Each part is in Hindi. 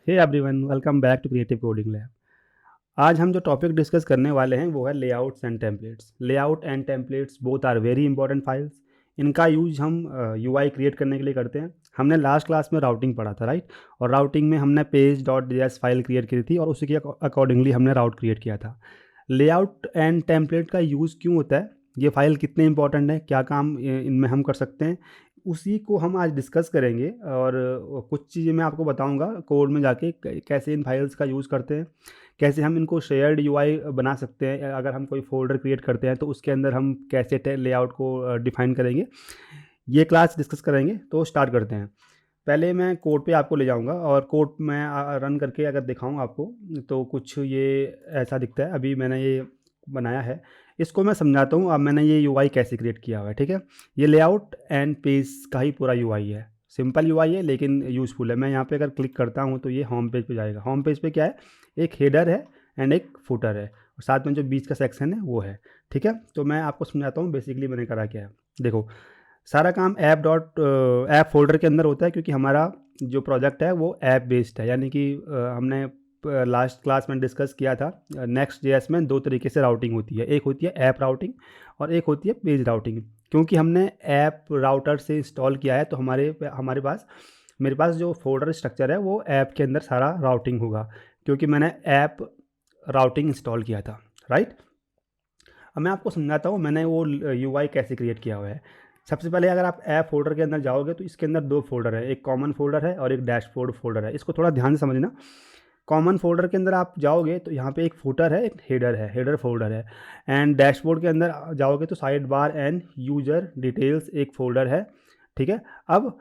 Hey everyone, welcome back to creative coding lab. आज हम जो टॉपिक डिस्कस करने वाले हैं वो है layouts and templates. Layout and templates both are very important files. इनका यूज हम यूआई क्रिएट करने के लिए करते हैं। हमने लास्ट क्लास में राउटिंग पढ़ा था, राइट? और राउटिंग में हमने page dot JS file create की थी और उसी के अकॉर्डिंगली हमने राउट क्रिएट किया था। लेआउट एंड टेम्पलेट का यूज़ क्यों होता है, ये फाइल कितने इंपॉर्टेंट है, क्या काम इनमें हम कर सकते हैं, उसी को हम आज डिस्कस करेंगे। और कुछ चीज़ें मैं आपको बताऊंगा कोड में जाके कैसे इन फाइल्स का यूज़ करते हैं, कैसे हम इनको शेयर्ड यूआई बना सकते हैं। अगर हम कोई फोल्डर क्रिएट करते हैं तो उसके अंदर हम कैसे लेआउट को डिफाइन करेंगे, ये क्लास डिस्कस करेंगे। तो स्टार्ट करते हैं। पहले मैं कोड पे आपको ले जाऊंगा और कोड में रन करके अगर दिखाऊं आपको तो कुछ ये ऐसा दिखता है। अभी मैंने ये बनाया है, इसको मैं समझाता हूँ। अब मैंने ये यूआई कैसे क्रिएट किया हुआ है, ठीक है? ये लेआउट एंड पेज का ही पूरा यूआई है। सिंपल यूआई है लेकिन यूज़फुल है। मैं यहाँ पे अगर क्लिक करता हूँ तो ये होम पेज पे जाएगा। होम पेज पे क्या है, एक हेडर है एंड एक फुटर है और साथ में जो बीच का सेक्शन है वो है, ठीक है? तो मैं आपको समझाता हूँ बेसिकली मैंने करा क्या है। देखो, सारा काम ऐप फोल्डर के अंदर होता है क्योंकि हमारा जो प्रोजेक्ट है वो ऐप बेस्ड है। यानी कि हमने लास्ट क्लास में डिस्कस किया था, नेक्स्ट जेएस में दो तरीके से राउटिंग होती है। एक होती है ऐप राउटिंग और एक होती है पेज राउटिंग। क्योंकि हमने ऐप राउटर से इंस्टॉल किया है तो हमारे पास मेरे पास जो फोल्डर स्ट्रक्चर है वो ऐप के अंदर सारा राउटिंग होगा, क्योंकि मैंने ऐप राउटिंग इंस्टॉल किया था, राइट? अब मैं आपको समझाता हूँ मैंने वो यूआई कैसे क्रिएट किया हुआ है। सबसे पहले अगर आप ऐप फोल्डर के अंदर जाओगे तो इसके अंदर दो फोल्डर है, एक कॉमन फोल्डर है और एक डैशबोर्ड फोल्डर है। इसको थोड़ा ध्यान से समझना। कॉमन फोल्डर के अंदर आप जाओगे तो यहाँ पे एक फुटर है, एक हेडर है, हेडर फोल्डर है। एंड डैशबोर्ड के अंदर जाओगे तो side bar and user details एक फोल्डर है, ठीक है? अब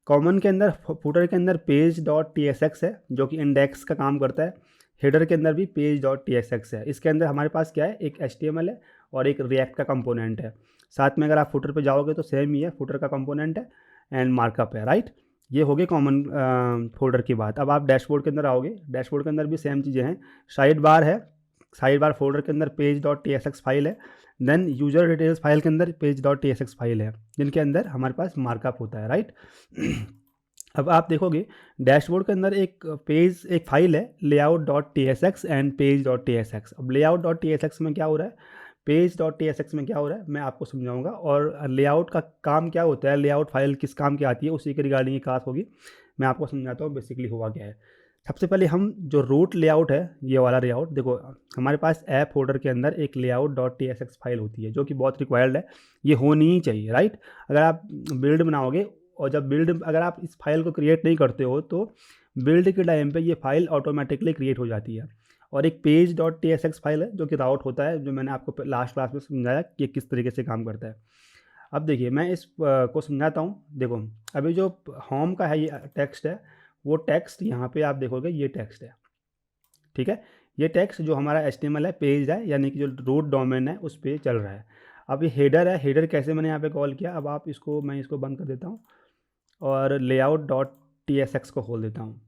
कॉमन के अंदर फुटर के अंदर page dot T S x है जो कि इंडेक्स का काम करता है। हेडर के अंदर भी page dot T S x है। इसके अंदर हमारे पास क्या है, एक एच टी एम एल है और एक रिएक्ट का कंपोनेंट है। साथ में अगर आप फुटर पे जाओगे तो सेम ही है, फुटर का कंपोनेंट है एंड मार्कअप है, राइट? ये हो गए कॉमन फोल्डर की बात। अब आप डैशबोर्ड के अंदर आओगे, डैशबोर्ड के अंदर भी सेम चीज़ें हैं। साइड बार है, साइड बार फोल्डर के अंदर page dot T S x file है। देन यूजर डिटेल्स फाइल के अंदर page dot T S x file है, जिनके अंदर हमारे पास मार्कअप होता है, राइट? अब आप देखोगे डैशबोर्ड के अंदर एक फाइल है layout dot T S X and page dot T S X. अब layout dot T S X में क्या हो रहा है, page dot T S X में क्या हो रहा है, मैं आपको समझाऊंगा। और लेआउट का काम क्या होता है, लेआउट फाइल किस काम की आती है, उसी के रिगार्डिंग ये क्लास होगी। मैं आपको समझाता हूँ बेसिकली हुआ क्या है। सबसे पहले हम जो रूट लेआउट है, ये वाला लेआउट देखो, हमारे पास ऐप फोल्डर के अंदर एक layout dot T S x file होती है जो कि बहुत रिक्वायर्ड है, ये होनी ही चाहिए, राइट? अगर आप बिल्ड बनाओगे और जब बिल्ड अगर आप इस फाइल को क्रिएट नहीं करते हो तो बिल्ड के टाइम पे ये फाइल ऑटोमेटिकली क्रिएट हो जाती है। और एक page dot T S x file है जो कि राउट होता है, जो मैंने आपको लास्ट क्लास में समझाया कि ये किस तरीके से काम करता है। अब देखिए मैं इस को समझाता हूँ। देखो, अभी जो होम का है ये टेक्स्ट है, वो टेक्स्ट यहाँ पे आप देखोगे ये टेक्स्ट है, ठीक है? ये टेक्स्ट जो हमारा एच टी एम एल है, पेज है, यानी कि जो रूट डोमेन है उस पर चल रहा है। अब ये हेडर है, हेडर कैसे मैंने यहाँ पे कॉल किया, अब आप मैं इसको बंद कर देता हूँ और layout dot T S x को खोल देता हूँ।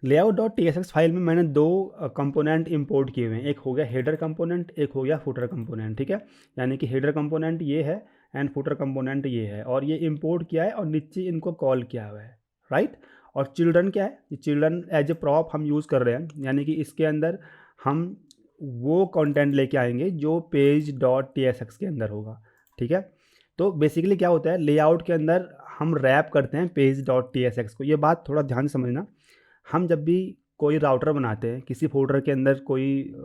Layout dot T S x file में मैंने दो कंपोनेंट इंपोर्ट किए हुए हैं, एक हो गया हेडर कंपोनेंट, एक हो गया फुटर कंपोनेंट, ठीक है? यानी कि हेडर कंपोनेंट ये है एंड फुटर कंपोनेंट ये है, और ये इंपोर्ट किया है और नीचे इनको कॉल किया हुआ है, राइट? और चिल्ड्रन क्या है, ये चिल्ड्रन एज ए प्रॉप हम यूज़ कर रहे हैं, यानी कि इसके अंदर हम वो कंटेंट लेके आएंगे जो page dot T S x के अंदर होगा, ठीक है? तो बेसिकली क्या होता है, लेआउट के अंदर हम रैप करते हैं page dot T S x को। ये बात थोड़ा ध्यान से समझना। हम जब भी कोई राउटर बनाते हैं किसी फोल्डर के अंदर, कोई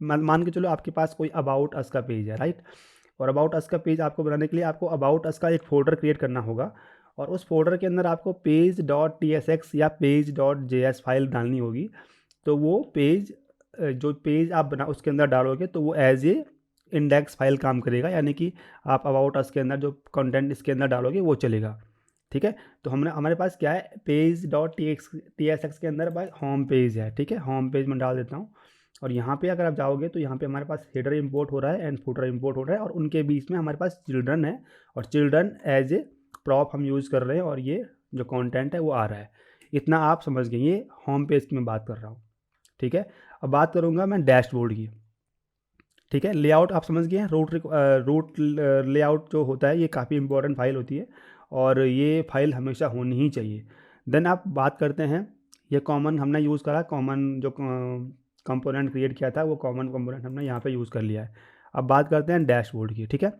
मान के चलो आपके पास कोई अबाउट अस का पेज है, राइट? और अबाउट अस का पेज आपको बनाने के लिए आपको अबाउट अस का एक फोल्डर क्रिएट करना होगा और उस फोल्डर के अंदर आपको page dot T S X या page dot J S file डालनी होगी। तो वो पेज जो पेज आप बना उसके अंदर डालोगे तो वो एज ए इंडेक्स फाइल काम करेगा, यानी कि आप अबाउट अस के अंदर जो कंटेंट इसके अंदर डालोगे वो चलेगा, ठीक है? तो हमारे पास क्या है, page dot T S x के अंदर भाई होम पेज है, ठीक है? होम पेज में डाल देता हूँ और यहाँ पे अगर आप जाओगे तो यहाँ पे हमारे पास हेडर इंपोर्ट हो रहा है एंड फुटर इंपोर्ट हो रहा है और उनके बीच में हमारे पास चिल्ड्रन है और चिल्ड्रन एज ए प्रॉप हम यूज़ कर रहे हैं और ये जो कंटेंट है वो आ रहा है। इतना आप समझ गए, ये होम पेज की मैं बात कर रहा हूँ, ठीक है? अब बात करूँगा मैं डैशबोर्ड की, ठीक है? लेआउट आप समझ गए हैं। रूट लेआउट जो होता है ये काफ़ी इंपॉर्टेंट फाइल होती है और ये फाइल हमेशा होनी ही चाहिए। देन आप बात करते हैं ये कॉमन हमने यूज़ करा, कॉमन जो कंपोनेंट क्रिएट किया था वो कॉमन कंपोनेंट हमने यहाँ पे यूज़ कर लिया है। अब बात करते हैं डैशबोर्ड की, ठीक है।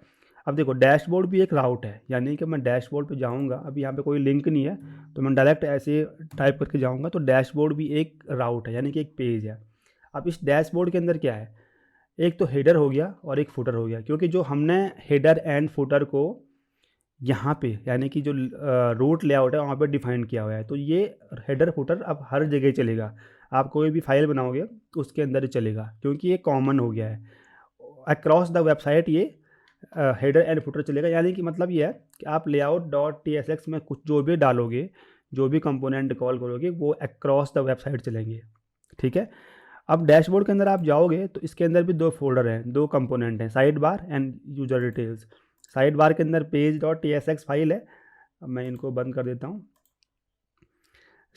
अब देखो डैशबोर्ड भी एक राउट है, यानी कि मैं डैशबोर्ड पे जाऊँगा, अभी यहाँ पे कोई लिंक नहीं है तो मैं डायरेक्ट ऐसे टाइप करके जाऊँगा, तो डैशबोर्ड भी एक राउट है, यानी कि एक पेज है। अब इस डैशबोर्ड के अंदर क्या है, एक तो हेडर हो गया और एक फुटर हो गया, क्योंकि जो हमने हेडर एंड फुटर को यहाँ पे यानी कि जो रूट लेआउट है वहाँ पे डिफाइन किया हुआ है, तो ये हेडर फुटर अब हर जगह चलेगा। आप कोई भी फाइल बनाओगे तो उसके अंदर ही चलेगा, क्योंकि ये कॉमन हो गया है अक्रॉस द वेबसाइट। ये हेडर एंड फुटर चलेगा, यानी कि मतलब ये है कि आप layout.tsx में कुछ जो भी डालोगे, जो भी कंपोनेंट कॉल करोगे, वो अक्रॉस द वेबसाइट चलेंगे, ठीक है। अब डैशबोर्ड के अंदर आप जाओगे तो इसके अंदर भी दो फोल्डर हैं, दो कंपोनेंट हैं, side bar and user details. Side bar के अंदर page.tsx फाइल है, अब मैं इनको बंद कर देता हूँ।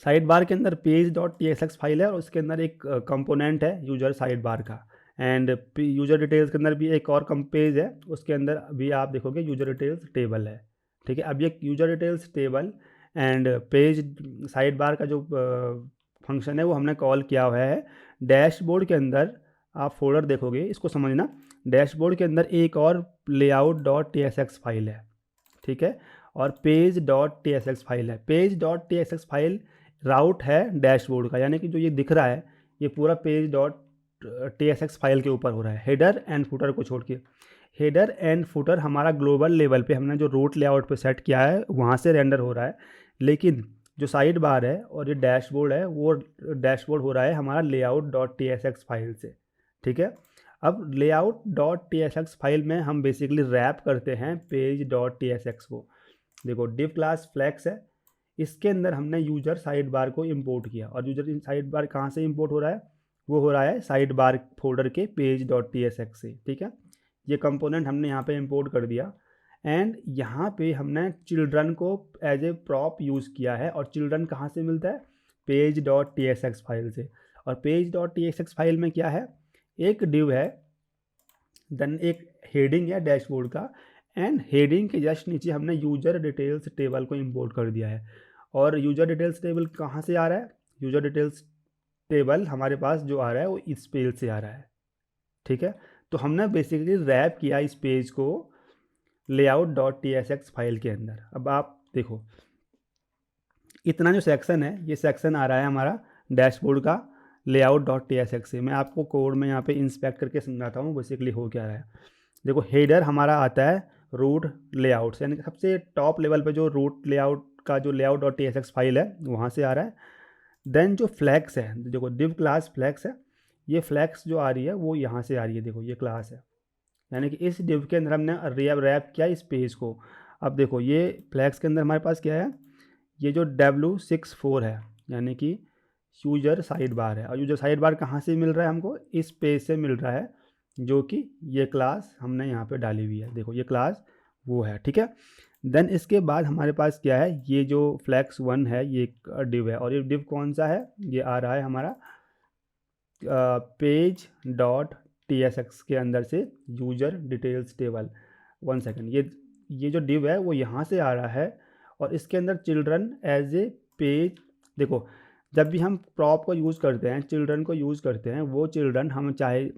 साइड बार के अंदर page.tsx फाइल है और उसके अंदर एक कंपोनेंट है यूजर साइड बार का, एंड यूजर डिटेल्स के अंदर भी एक और कम पेज है, उसके अंदर भी आप देखोगे यूजर डिटेल्स टेबल है, ठीक है। अब ये user details table and page side bar का जो फंक्शन है वो हमने कॉल किया हुआ है डैशबोर्ड के अंदर। आप फोल्डर देखोगे, इसको समझना, डैशबोर्ड के अंदर एक और layout.tsx फाइल है, ठीक है, और page.tsx फाइल है। page.tsx फाइल राउट है डैशबोर्ड का, यानी कि जो ये दिख रहा है ये पूरा page.tsx फाइल के ऊपर हो रहा है, हेडर एंड फुटर को छोड़ के। हेडर एंड फुटर हमारा ग्लोबल लेवल पे हमने जो रूट लेआउट पे सेट किया है वहाँ से रेंडर हो रहा है, लेकिन जो साइड बार है और ये डैशबोर्ड है वो डैशबोर्ड हो रहा है हमारा layout.tsx फाइल से, ठीक है। अब layout.tsx फाइल में हम बेसिकली रैप करते हैं page.tsx को। देखो डिव क्लास फ्लैक्स है, इसके अंदर हमने यूजर साइड बार को इंपोर्ट किया, और यूजर साइड बार कहाँ से इंपोर्ट हो रहा है, वो हो रहा है साइड बार फोल्डर के page.tsx से, ठीक है। ये कंपोनेंट हमने यहाँ पे इंपोर्ट कर दिया, एंड यहाँ पे हमने चिल्ड्रन को एज ए प्रॉप यूज़ किया है, और चिल्ड्रन कहाँ से मिलता है, page.tsx फाइल से। और page.tsx फाइल में क्या है, एक डिव है, देन एक हेडिंग है डैशबोर्ड का, एंड हेडिंग के जस्ट नीचे हमने यूजर डिटेल्स टेबल को इंपोर्ट कर दिया है। और यूजर डिटेल्स टेबल कहाँ से आ रहा है, यूजर डिटेल्स टेबल हमारे पास जो आ रहा है वो इस पेज से आ रहा है, ठीक है। तो हमने बेसिकली रैप किया इस पेज को layout.tsx फाइल के अंदर। अब आप देखो इतना जो सेक्शन है, ये सेक्शन आ रहा है हमारा डैशबोर्ड का layout.tsx से। मैं आपको कोड में यहाँ पे इंस्पेक्ट करके समझाता हूँ बेसिकली हो क्या रहा है। देखो हेडर हमारा आता है रूट लेआउट, यानी कि सबसे टॉप लेवल पे जो रूट लेआउट का जो layout.tsx फाइल है वहाँ से आ रहा है। देन जो फ्लैक्स है, देखो डिव क्लास फ्लैक्स है, ये फ्लैक्स जो आ रही है वो यहाँ से आ रही है, देखो ये क्लास है, यानी कि इस डिव के अंदर हमने रैप किया इस पेज को। अब देखो ये फ्लैक्स के अंदर हमारे पास क्या है, ये जो W64 है, यानी कि यूजर साइड बार है, और यूजर साइड बार कहाँ से मिल रहा है हमको, इस पेज से मिल रहा है, जो कि ये क्लास हमने यहाँ पे डाली हुई है, देखो ये क्लास वो है, ठीक है। देन इसके बाद हमारे पास क्या है, ये जो फ्लैक्स 1 है ये डिव है, और ये डिव कौन सा है, ये आ रहा है हमारा page.tsx के अंदर से यूजर डिटेल्स टेबल। 1 सेकेंड, ये जो डिव है वो यहाँ से आ रहा है, और इसके अंदर चिल्ड्रन एज ए पेज। देखो जब भी हम प्रॉप को यूज़ करते हैं, चिल्ड्रन को यूज़ करते हैं, वो चिल्ड्रन हम चाहे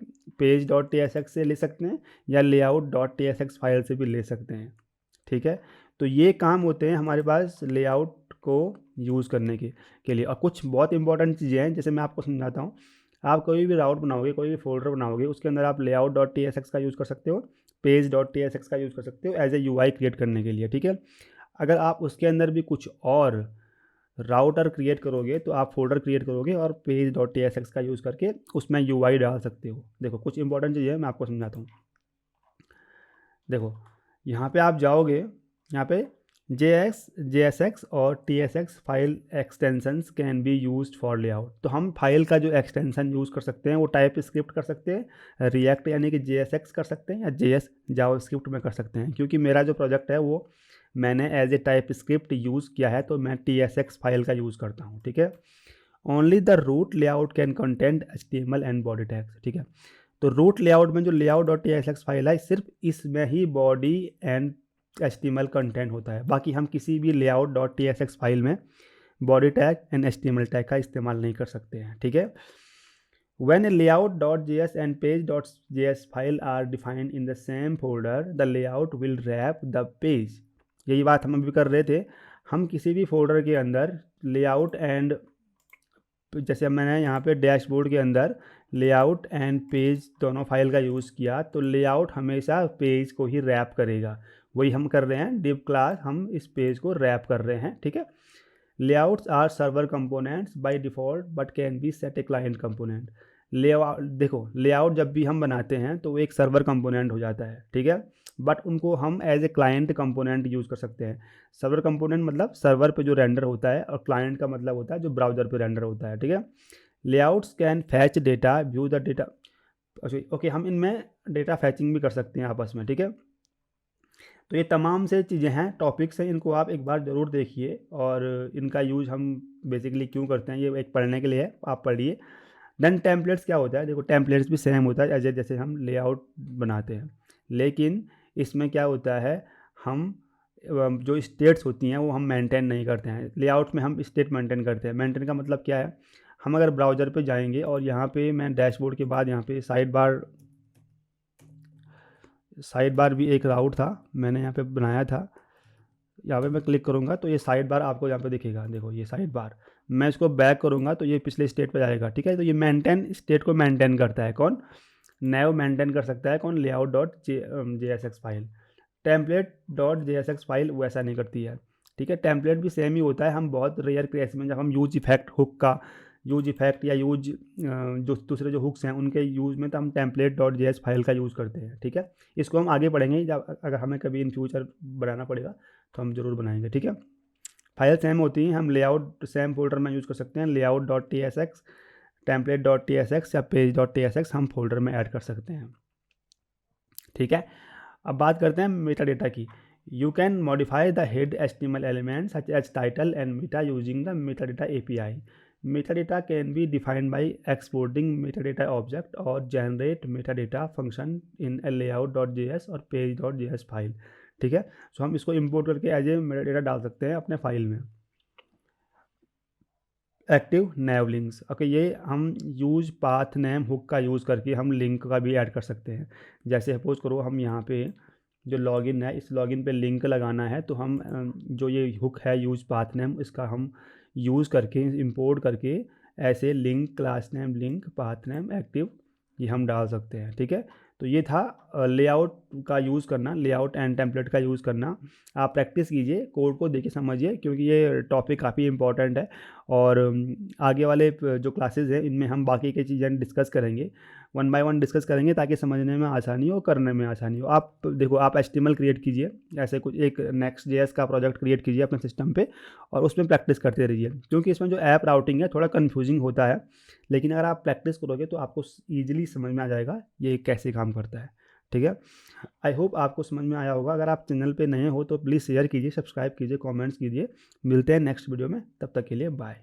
page.tsx से ले सकते हैं या layout.tsx फाइल से भी ले सकते हैं, ठीक है। तो ये काम होते हैं हमारे पास लेआउट को यूज़ करने के लिए। और कुछ बहुत इंपॉर्टेंट चीज़ें हैं, जैसे मैं आपको समझाता हूँ। आप कोई भी राउट बनाओगे, कोई भी फोल्डर बनाओगे, उसके अंदर आप layout.tsx का यूज़ कर सकते हो, page.tsx का यूज़ कर सकते हो एज ए UI क्रिएट करने के लिए, ठीक है। अगर आप उसके अंदर भी कुछ और राउटर क्रिएट करोगे तो आप फोल्डर क्रिएट करोगे और page.tsx का यूज़ करके उसमें UI डाल सकते हो। देखो कुछ इंपॉर्टेंट चीज़ें मैं आपको समझाता हूँ। देखो यहाँ पे आप जाओगे, यहाँ पे JSX और TSX file extensions can be used for layout. तो हम फाइल का जो एक्सटेंशन यूज़ कर सकते हैं वो टाइप स्क्रिप्ट कर सकते हैं, रिएक्ट यानी कि JSX कर सकते हैं, या JS जावास्क्रिप्ट में कर सकते हैं। क्योंकि मेरा जो प्रोजेक्ट है वो मैंने as a TypeScript use किया है, तो मैं TSX फाइल का यूज़ करता हूँ, ठीक है। Only the root layout can content HTML and body tags, ठीक है। तो रूट लेआउट में जो layout.tsx फाइल है सिर्फ इसमें ही बॉडी एंड HTML कंटेंट होता है, बाकी हम किसी भी layout.tsx फाइल में body tag and HTML tag का इस्तेमाल नहीं कर सकते हैं, ठीक है। When a layout.js and page.js file are defined in the same folder, the layout will wrap the page। यही बात हम अभी कर रहे थे। हम किसी भी फोल्डर के अंदर लेआउट एंड, जैसे मैंने यहाँ पे डैशबोर्ड के अंदर लेआउट एंड पेज दोनों फाइल का यूज़ किया, तो लेआउट हमेशा पेज को ही रैप करेगा। वही हम कर रहे हैं, div क्लास हम इस पेज को रैप कर रहे हैं, ठीक है। Layouts are server components by default but can be set a client component. Layout देखो, लेआउट जब भी हम बनाते हैं तो वो एक सर्वर कंपोनेंट हो जाता है, ठीक है, बट उनको हम as a client component use कर सकते हैं। सर्वर कंपोनेंट मतलब सर्वर पे जो रेंडर होता है, और क्लाइंट का मतलब होता है जो ब्राउज़र पे रेंडर होता है, ठीक है। Layouts can fetch data, view the data. Okay, हम इनमें डेटा फैचिंग भी कर सकते हैं आपस में, ठीक है। तो ये तमाम से चीज़ें हैं, टॉपिक्स हैं, इनको आप एक बार ज़रूर देखिए, और इनका यूज़ हम बेसिकली क्यों करते हैं ये एक पढ़ने के लिए है, आप पढ़िए। देन टेम्पलेट्स क्या होता है, देखो टेम्पलेट्स भी सेम होता है एज जैसे हम लेआउट बनाते हैं, लेकिन इसमें क्या होता है, हम जो स्टेट्स होती हैं वो हम मेंटेन नहीं करते हैं। लेआउट में हम स्टेट मेंटेन करते हैं। मेंटेन का मतलब क्या है, हम अगर ब्राउज़र पे जाएंगे और यहाँ पे मैं डैशबोर्ड के बाद यहाँ पे साइड बार भी एक राउट था, मैंने यहाँ पे बनाया था। यहाँ पे मैं क्लिक करूँगा तो ये साइड बार आपको यहाँ पे दिखेगा, देखो ये साइड बार। मैं इसको बैक करूँगा तो ये पिछले स्टेट पे जाएगा, ठीक है। तो ये मेंटेन स्टेट को मेंटेन करता है कौन, नैव मेंटेन कर सकता है कौन, layout dot JSX file. Template dot JSX file वैसा नहीं करती है, ठीक है। टेम्पलेट भी सेम ही होता है। हम बहुत रेयर केस में जब हम यूज इफेक्ट हुक का यूज इफेक्ट या यूज जो दूसरे जो हुक्स हैं उनके यूज़ में तो हम टेम्पलेट डॉट JS फाइल का यूज़ करते हैं, ठीक है। इसको हम आगे पढ़ेंगे, जब अगर हमें कभी इन फ्यूचर बनाना पड़ेगा तो हम ज़रूर बनाएंगे, ठीक है। फाइल सेम होती हैं, हम लेआउट सेम फोल्डर में यूज़ कर सकते हैं। Layout dot TSX, template dot TSX या पेज डॉट TSX हम फोल्डर में ऐड कर सकते हैं, ठीक है। अब बात करते हैं मेटा डेटा की। You can modify the head HTML element such as title and meta using the metadata API। Metadata can be defined by exporting metadata object और generate metadata function in A layout dot JS और पेज डॉट JS फाइल, ठीक है। सो हम इसको इंपोर्ट करके एज ए मेटा डेटा डाल सकते हैं अपने फाइल में। एक्टिव नैव लिंक्स, ओके, ये हम यूज पाथ नेम हुक का यूज़ करके हम लिंक का भी ऐड कर सकते हैं। जैसे सपोज करो हम यहाँ पे जो लॉगिन है, इस लॉगिन पे लिंक लगाना है, तो हम जो ये हुक है यूज पाथ नेम, इसका हम यूज़ करके इंपोर्ट करके ऐसे link class name link path name active ये हम डाल सकते हैं, ठीक है। तो ये था लेआउट का यूज़ करना, लेआउट एंड टेम्पलेट का यूज़ करना। आप प्रैक्टिस कीजिए, कोड को देखिए समझिए, क्योंकि ये टॉपिक काफ़ी इंपॉर्टेंट है। और आगे वाले जो क्लासेस हैं इनमें हम बाकी की चीज़ें डिस्कस करेंगे, वन बाय वन डिस्कस करेंगे, ताकि समझने में आसानी हो, करने में आसानी हो। आप देखो, आप HTML क्रिएट कीजिए, ऐसे कुछ एक Next.js का प्रोजेक्ट क्रिएट कीजिए अपने सिस्टम पे, और उसमें प्रैक्टिस करते रहिए, क्योंकि इसमें जो ऐप राउटिंग है थोड़ा कन्फ्यूजिंग होता है, लेकिन अगर आप प्रैक्टिस करोगे तो आपको ईजिली समझ में आ जाएगा ये कैसे काम करता है, ठीक है। आई होप आपको समझ में आया होगा। अगर आप चैनल पे नए हो तो प्लीज़ शेयर कीजिए, सब्सक्राइब कीजिए, कमेंट्स कीजिए। मिलते हैं नेक्स्ट वीडियो में, तब तक के लिए बाय।